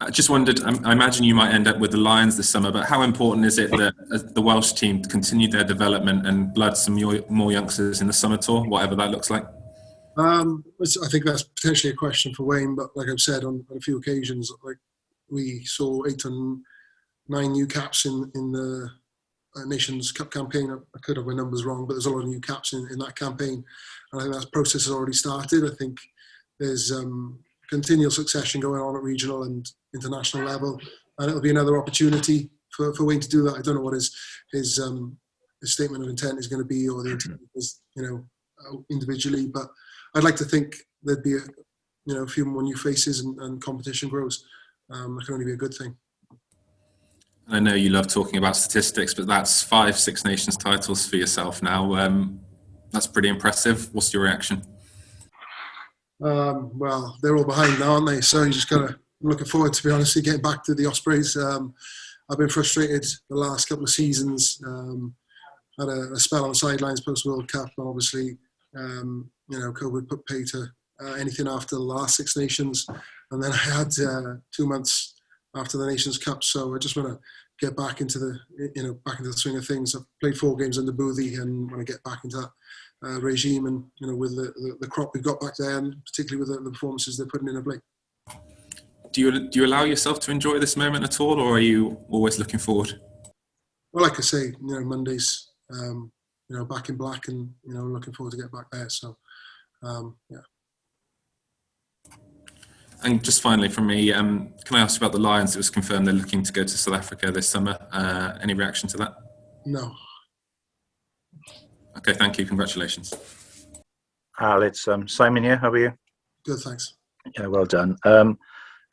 I just wondered, I imagine you might end up with the Lions this summer, but how important is it that the Welsh team continue their development and blood some more youngsters in the summer tour, whatever that looks like? I think that's potentially a question for Wayne, but like I've said on a few occasions, like we saw 8 or 9 new caps in the Nations Cup campaign. I could have my numbers wrong, but there's a lot of new caps in that campaign. And I think that process has already started. I think there's continual succession going on at regional and international level, and it'll be another opportunity for Wayne to do that. I don't know what his statement of intent is going to be, or the intent is, individually, but I'd like to think there'd be a few more new faces and competition grows. That can only be a good thing. I know you love talking about statistics, but that's 5 Six Nations titles for yourself now. That's pretty impressive. What's your reaction? Well, they're all behind now, aren't they? So you just got to, I'm looking forward, to be honest, to getting back to the Ospreys. I've been frustrated the last couple of seasons. Had a spell on the sidelines post World Cup, and obviously, COVID put pay to anything after the last Six Nations, and then I had 2 months after the Nations Cup. So I just want to get back into the swing of things. I've played 4 games under Boothie, and want to get back into that regime, and with the crop we've got back there, and particularly with the performances they're putting in of late. Do you allow yourself to enjoy this moment at all, or are you always looking forward? Well, like I say, Mondays, back in black, and looking forward to get back there. So, yeah. And just finally from me, can I ask you about the Lions? It was confirmed they're looking to go to South Africa this summer. Any reaction to that? No. Okay, thank you. Congratulations. Al, it's Simon here. How are you? Good, thanks. Yeah, well done.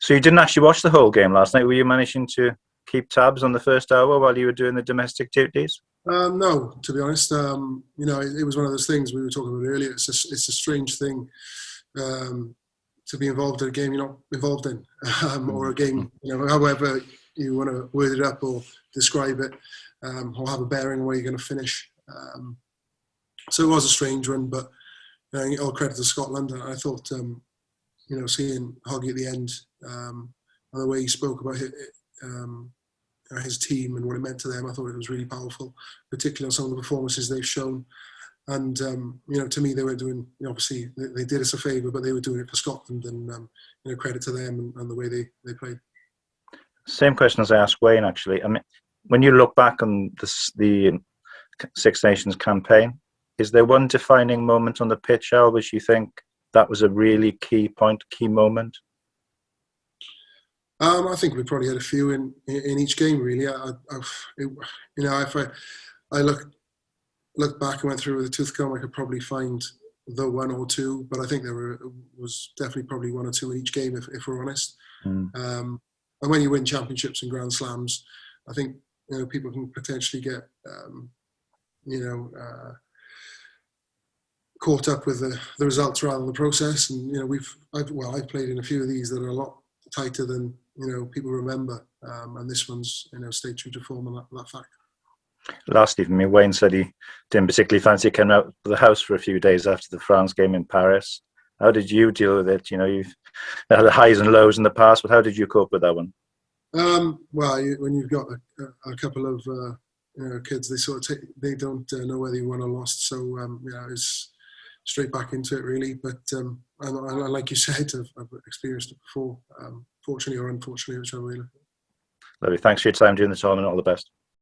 So you didn't actually watch the whole game last night. Were you managing to keep tabs on the first hour while you were doing the domestic duties? No, to be honest. It was one of those things we were talking about earlier. It's a strange thing to be involved in a game you're not involved in, or a game, however you want to word it up or describe it, or have a bearing on where you're going to finish. So it was a strange one, but all credit to Scotland. I thought, seeing Hoggy at the end, and the way he spoke about his team and what it meant to them, I thought it was really powerful, particularly on some of the performances they've shown. And, to me, they were doing, obviously, they did us a favour, but they were doing it for Scotland, and, credit to them and the way they played. Same question as I asked Wayne, actually. I mean, when you look back on the Six Nations campaign, is there one defining moment on the pitch, Al, which you think that was a really key point, key moment? I think we probably had a few in each game, really. If I look back and went through with a tooth comb, I could probably find the 1 or 2, but I think there was definitely probably 1 or 2 in each game, if we're honest. And when you win championships and Grand Slams, I think people can potentially get caught up with the results rather than the process. And I've played in a few of these that are a lot tighter than people remember, and this one's stayed true to form on that fact. Lastly, for me, Wayne said he didn't particularly fancy coming out of the house for a few days after the France game in Paris. How did you deal with it? You've had the highs and lows in the past, but how did you cope with that one? When you've got a couple of kids, they don't know whether you won or lost. So it's straight back into it, really. But and like you said, I've experienced it before, fortunately or unfortunately, whichever way you look at it. Lovely. Thanks for your time during the tournament. All the best.